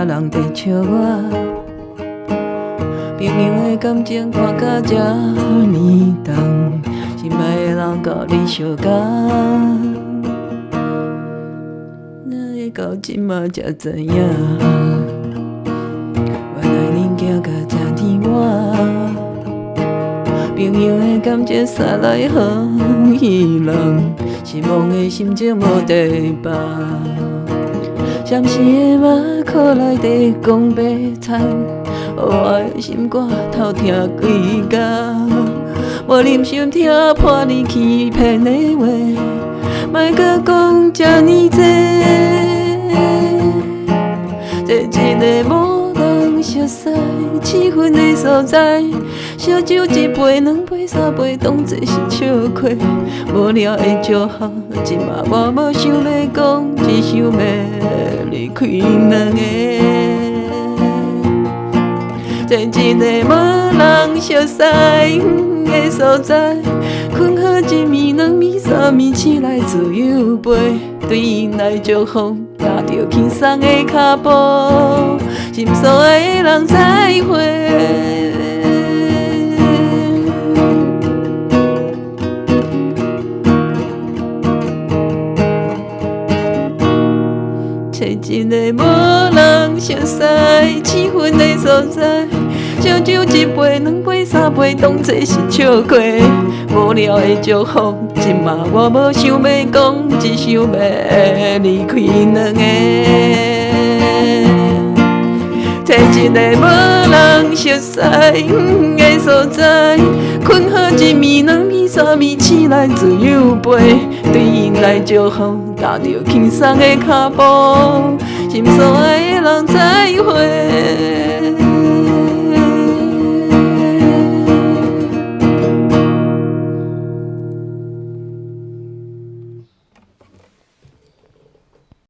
他人在笑我。朋友的感情看甲这呢重，心爱的人甲你相共。到今嘛才知影，原来人行到这天晚。朋友的感情煞来予伊人，失望的心情无地放。闪时的马靠内底讲悲惨，予我的心肝偷听几工。无忍心听破你欺骗的话，莫搁讲这呢多。这一个无人熟悉气氛的所在，烧酒一杯、两杯、三杯，当作是笑话。无聊的祝福，即马我无想要讲，只想要离开两个。这一个无人熟悉的所在，困好一暝、两暝、三暝，醒来自由飞，对因来祝福。踏着轻松的脚步，心所爱的人再会。找一个无人熟悉气氛的所在，烧酒一杯、两杯、三杯，当作是笑话。无聊的祝福，即马我无想要讲，只想要离开两个。找一个无人熟悉的所在，困好一暝、两暝、三暝，醒来自由飞，对因来祝福，踏着轻松的脚步，